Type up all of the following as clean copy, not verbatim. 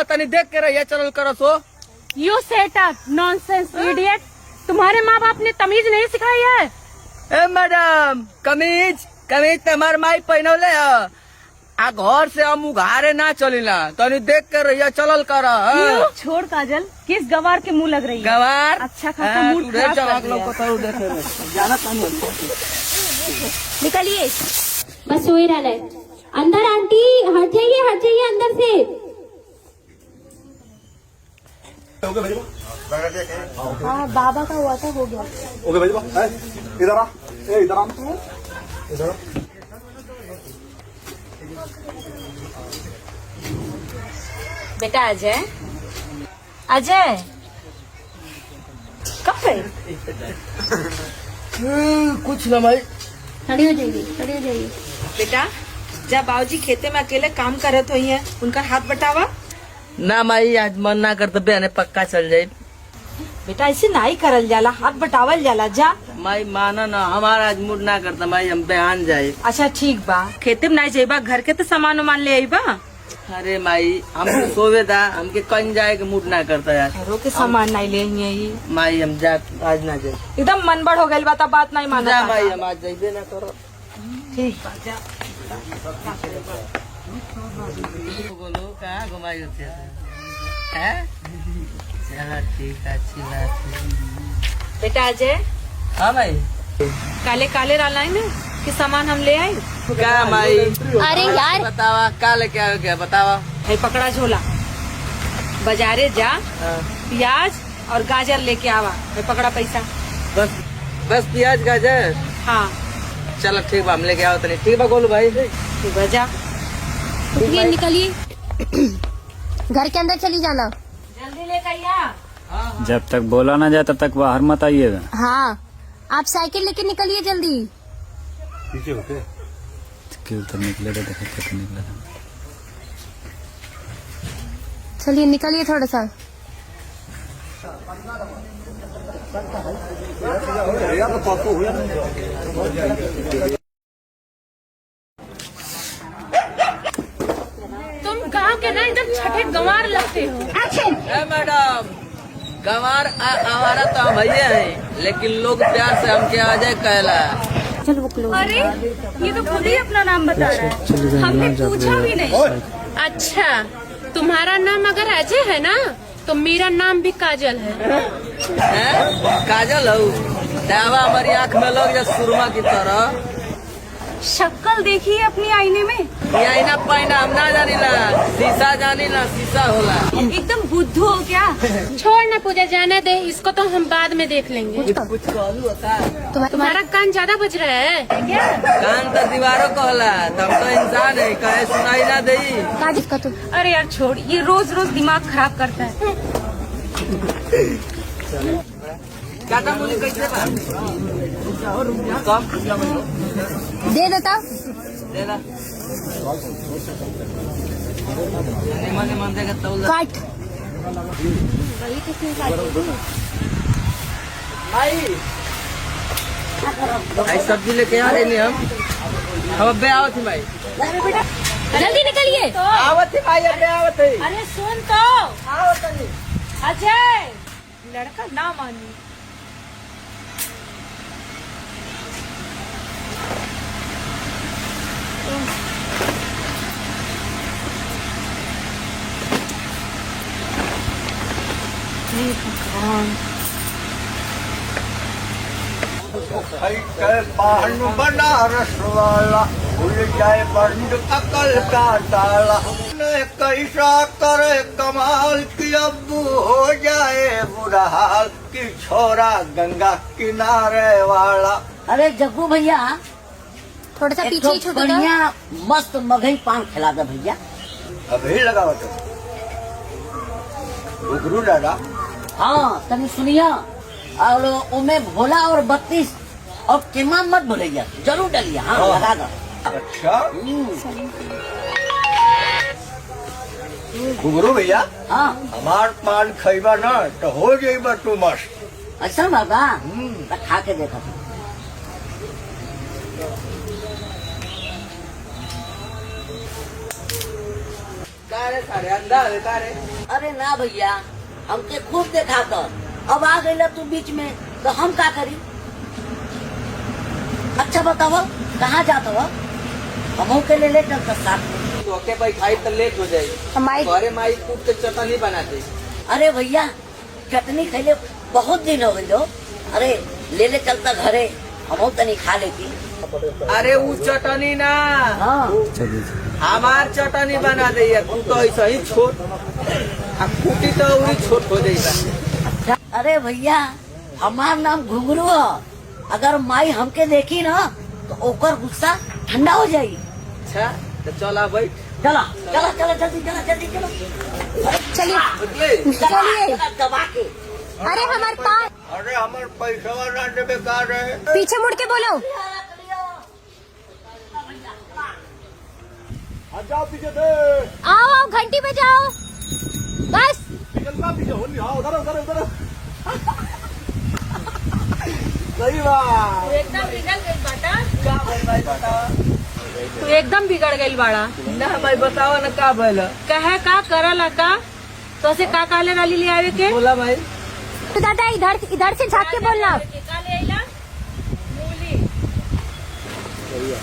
तनी देख के रहिए चल करो सो। You shut up nonsense idiot. तुम्हारे माँ बाप ने तमीज नहीं सिखाई है? ए मैडम, कमीज कमीज तो हमार माई पहनौले है। आ घर से हम उघारे ना चलिला, तनी देख के रहिए चलल कर। छोड़ काजल, किस गवार के मुंह लग रही है? गवार अच्छा खासा मूड खराब कर दिया। निकलिए, बस वही रहना है। अंदर आंटी, हट जाइए अंदर से। हाँ बाबा का हुआ था, हो गया। ओके भाई, इधर आ, इधर आ, इधर। बेटा अजय, अजय कब गए? कुछ ना भाई। खड़ी हो जाइए। बेटा जब बाबूजी खेते में अकेले काम करत हुई है, उनका हाथ बटावा। ना माई, आज मन ना करते बहने पक्का चल जाये। बेटा ऐसे नहीं करल जाला, हाथ बटावल जाला। जा माई माना ना, हमारा आज मूड ना करता माई, हम बयान जाये। अच्छा ठीक बा, खेते में नहीं जाइबा, घर के तो सामान उमान ले आईबा। अरे माई हम सोवे था, हमके कहीं जाए के मूड ना करता यार। घरों के सामान नहीं ले आई माई हम जा आज ना जाए। एकदम मन बड़ हो गई, बात नहीं माना। जा माई, हम आज जाइबे ना करो। ठीक बा, जा। बोलो कहाँ घुमाई होते हैं? चलो ठीक है, अच्छी बात है। बेटा अजय, हाँ भाई, काले काले डाला है ना कि सामान हम ले आए। क्या माई? अरे यार बतावा क्या लेके आयो, क्या बतावा। है पकड़ा झोला, बाजारे जा, हाँ। प्याज और गाजर लेके आवा। है पकड़ा पैसा। बस प्याज गाजर। हाँ चलो ठीक बा, हम लेके आओ तनी। ठीक बा गोलू भाई। ठीक है, जा निकलिए। घर के अंदर चली जाना। जल्दी लेके आइया। जब तक बोला ना जाए तब तक बाहर मत आइएगा। हाँ आप साइकिल लेके निकलिए जल्दी। पीछे होते। क्यों तो निकले तो देखते तो निकले था। चलिए निकलिए थोड़ा सा। तुम गाँव के ना एकदम छठे गंवार लगते हो। ए मैडम, गंवार आवारा तो हम भैया है, लेकिन लोग प्यार से हमके अजय कहला। अरे ये तो खुद ही अपना नाम बता रहा है, हमने पूछा भी नहीं। अच्छा तुम्हारा नाम अगर अजय है ना, तो मेरा नाम भी काजल है। काजल हो, दावा हमारी आँख में लग जा सुरमा की तरह। शक्ल देखिए अपनी आईने में। ये आईना पाइना हम ना जानीला, शीशा जानीला, शीशा होला। एकदम बुद्धू हो क्या? छोड़ ना पूजा, जाने दे इसको, तो हम बाद में देख लेंगे। कुछ कहलू होता। तुम्हारा कान ज्यादा बज रहा है क्या? कान तो दीवारों को होला, तुम तो इंसान है, कहे सुनाई ना दे। का तो अरे यार छोड़, ये रोज रोज दिमाग खराब करता है। काटा मुझे कैसे बा? दे देता। देला। निमन देगा तौल। काट। आई सब्जी लेके आ रहे नहीं हम अबे आवत थी भाई। जल्दी निकलिए। आवत थी भाई, अबे आवत थी। अरे सुन तो, आवत थी। अजय लड़का ना मानी। पान बनारस वाला भूल जाए बंद अकल का ताला। कैसा करे कमाल की अब हो जाए बुरा हाल की छोरा गंगा किनारे वाला। अरे जग्गू भैया, थोड़ा सा पीछे ही छूटो। बढ़िया मस्त मगही पान खिला दे भैया। अभी लगाओ तो घुघरू दादा। हाँ तनी सुनिया, और उमे भोला और 32 और कीमा मत भूलिया, जरूर डालिए। हाँ लगा दो। अच्छा घुघरू भैया, हाँ हमार पान खैबा ना तो हो जाइबा तू मस्त। अच्छा बाबा, तो खा के देखा। का कारे सारे अंधा है कारे। अरे ना भैया, हमके खूब देखा तो अब आ गई तू बीच में, तो हम का करी? अच्छा बताओ कहाँ जाता हो? हम के ले ले चलता साथ में। तो के भाई खाई तो लेट हो जाए। घरे माई कूट के चटनी बनाते। अरे भैया चटनी खैले बहुत दिन हो गई। अरे ले ले चलता घरे, हम तनी खा लेती। अरे वो चटनी ना, हाँ हमार चटनी बना दे। तू तो ऐसा ही छोट, कुटी तो उरी छोट हो जाएगा। अरे भैया हमार नाम घुंगरू है। अगर माई हमके देखी ना तो ओकर गुस्सा ठंडा हो जाई। अच्छा तो चला भाई, चला चला चला जल्दी चला जल्दी चलो। चलिए चलिए दबा के। अरे हमारे पास अरे हमारे पैसा ना दे बेकार है। पीछे मुड़ के बोलो। जाओ पीछे से। आओ आओ घंटी बजाओ बस। पीछे हो नहीं, उधर उधर उधर। सही बात। एकदम बिगड़ गई बाटा। का भाई भाई बताओ तू एकदम बिगड़ गई बाड़ा। ना भाई बताओ ना का बोल। कहे का करला का तो से का काले वाली ले आवे के बोला भाई। तो दादा इधर से झाँक के बोलना। काले आइला मूली,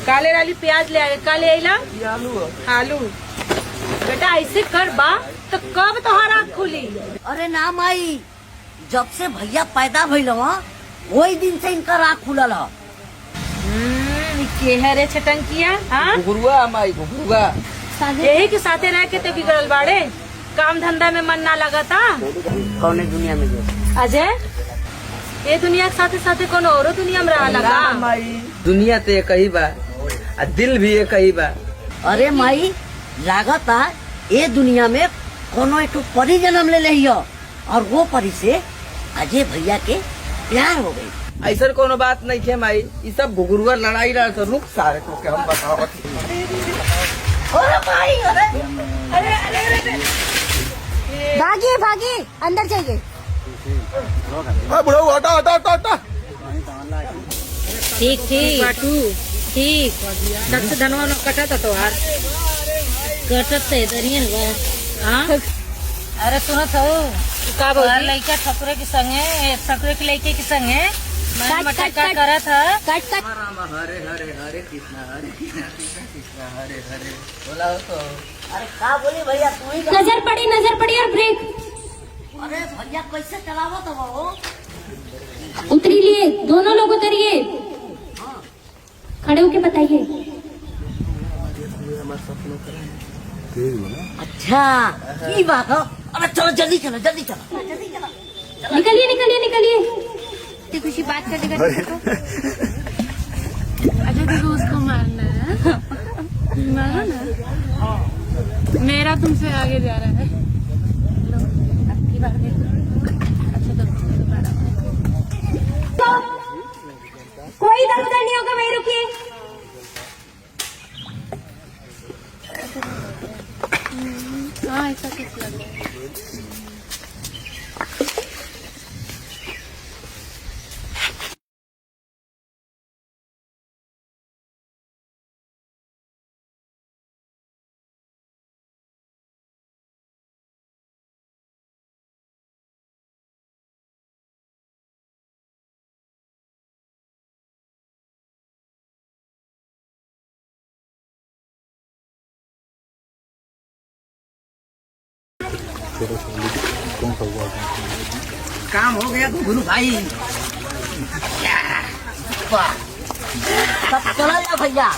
काले वाली प्याज ले आवे। काले आइला ये आलू हो। आलू। बेटा ऐसे कर बा तो कब तोहार आँख खुली? अरे ना माई, जब से भैया पैदा भइल वही दिन से इनका रात खुलल है। के है रे छटंकिया? हाँ घुघरुआ माई घुघरुआ। यही के साथे रह के ते बिगड़ल बाड़े। काम धंधा में मन ना लगा था। कौन दुनिया में जो अजय ये दुनिया के साथे साथे कोनो औरो दुनिया में रहा लगा। ना माई, दुनिया तो एक ही बा, आ दिल भी एक ही बा। अरे माई लागत है ये दुनिया में कोनो एक परी जन्म ले लियो और वो परी से अजय भैया के प्यार हो गई। ऐसा कोनो बात नहीं है माई। ये सब घुघरुआ लड़ाई रहा तो रुक सारे को के हम बताओ। अरे माई अरे भागिए भागिए अंदर जाइए। बुढ़ऊ हटा हटा हटा हटा। ठीक ठीक बाटू ठीक। दक्ष धनवा न कटत तोहार कटत ते दरियन बा। हां अरे सुनत हो का बोल लइका ठकुरे के संगे ठकुरे के लइके के संगे मैं मटका करत है। Cut cut. राम हरे हरे हरे कृष्णा कृष्णा कृष्णा हरे हरे। बोला तो अरे का बोली भैया तू ही नजर पड़ी और ब्रेक। अरे भैया कैसे चलावो तो वो उतरिए, दोनों लोग उतरिए। खड़े होके बताइए। अच्छा की बात है? अरे चलो जल्दी चलो जल्दी चलो जल्दी चलो। निकलिए निकलिए निकलिए। इतनी खुशी बात करने का। अच्छा देखो उसको मारना है। मारो ना। मेरा तुमसे आगे जा रहा है। कोई इधर उधर नहीं होगा, वहीं रुकिए। हाँ ऐसा कुछ लग रहा है। काम हो गया गुरु भाई। सब चला जा भैया।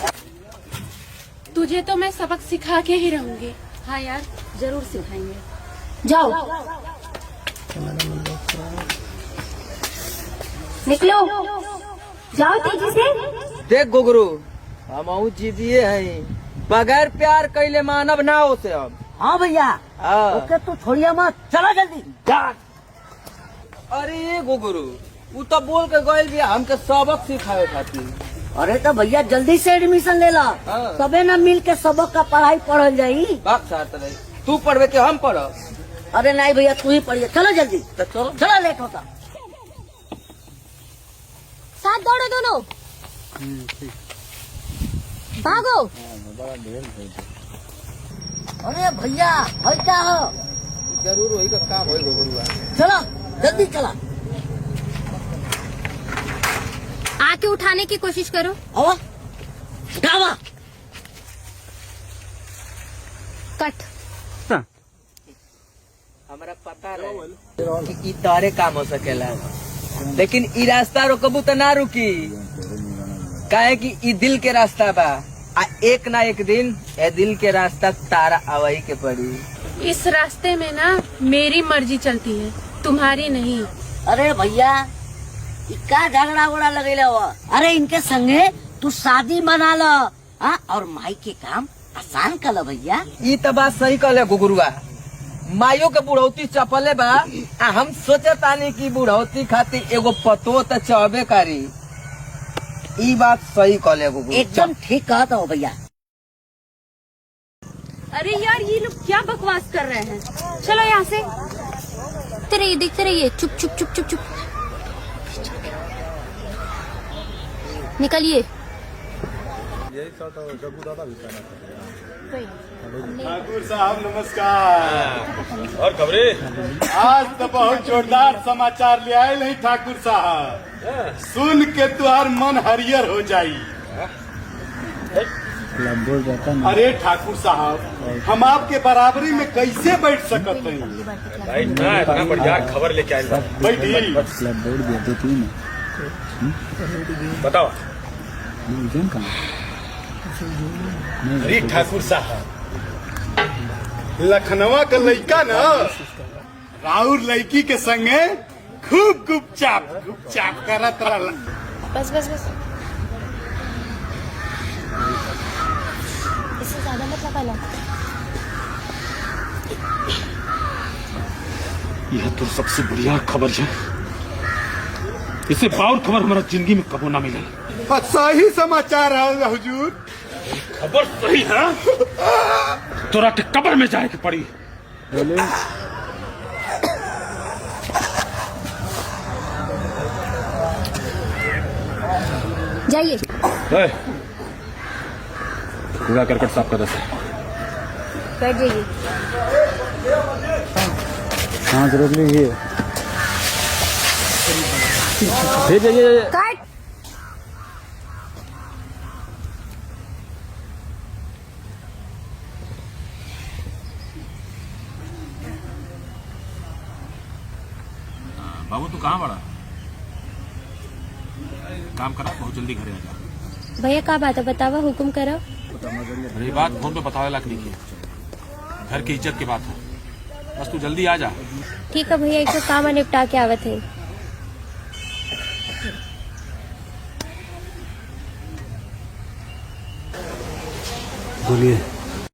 तुझे तो मैं सबक सिखा के ही रहूंगी। हाँ यार जरूर सिखाएंगे। जाओ निकलो, जाओ तेजी से। देख गुगरू, हम जीतिए हैं बगैर प्यार कैले मानव ना हो से। अब हाँ भैया हाँ। ओके तू छोड़िया मत, चला जल्दी। अरे ये गुगरू वो तो बोल के गए भी हमके सबक सिखाए खातिर। अरे तो भैया जल्दी से एडमिशन ले ला, हाँ। तबे ना मिल के सबक का पढ़ाई पढ़ल जाई। बात साथ रहे, तू पढ़वे के हम पढ़ब। अरे नहीं भैया तू ही पढ़िए, चलो जल्दी। तो चलो चला लेट होता। साथ दौड़ो दोनों। भागो। अरे भैया है क्या हो? जरूर वही का काम होई गुरुआ। चला जल्दी चला। आके उठाने की कोशिश करो। आवा उठावा। कट। हमरा पता रहे कि ई तारे काम हो सकेला, लेकिन ई रास्ता रोकबू तो ना रुकी, काहे कि ई दिल के रास्ता बा। आ एक ना एक दिन ए दिल के रास्ता तारा आवही के पड़ी। इस रास्ते में ना मेरी मर्जी चलती है, तुम्हारी नहीं। अरे भैया इक्का झगड़ा उगड़ा लगेला हुआ। अरे इनके संगे तू शादी मना लो और माई के काम आसान कर लो भैया। ई तो बात सही कहले गुरुआ। माइयो के बुढ़ौती चपले बा, आ हम सोचे तानी कि बुढ़ौती खातिर एगो पतो तो चाहबे करी। ई बात सही कहले गुरुआ। एकदम ठीक कहता हो भैया। अरे यार ये लोग क्या बकवास कर रहे हैं, चलो यहाँ से। देखते रहिए, चुप चुप चुप चुप चुप। निकलिए। ठाकुर साहब नमस्कार। और खबरें? आज तो बहुत जोरदार समाचार ले आए नहीं ठाकुर साहब, सुन के तुम्हार मन हरियर हो जाई। बोल जाता ना। अरे ठाकुर साहब हम आपके बराबरी में कैसे बैठ सकते हैं? इतना बढ़िया खबर लेके आए। बैठी क्लब बोर्ड दिया दो तीन बताओ। म्यूजियम कहाँ? अरे ठाकुर साहब लखनवा का लड़का ना राउर लड़की के संगे खूब गुपचाप करत रहला। बस बस बस, इससे ज्यादा मत लगा। यह तो सबसे बढ़िया खबर है, इससे बाउर खबर हमारा जिंदगी में कबो ना मिले। सही समाचार है हुजूर। खबर सही है, तोरा के कब्र में जाए के पड़ी। जाइए। पूरा करकट साफ कर दे। बैठ जाइए। हाँ जरूर लीजिए। कट। बाबू तू कहाँ बड़ा? काम करा, बहुत जल्दी घरे आ जा। भैया का बात है, बतावा, हुक्म करो। अरे बात फोन पे बतावे लायक नहीं है, घर की इज्जत की बात है, बस तू जल्दी आ जा। ठीक है भैया, एक काम निपटा के आवत है। बोलिए।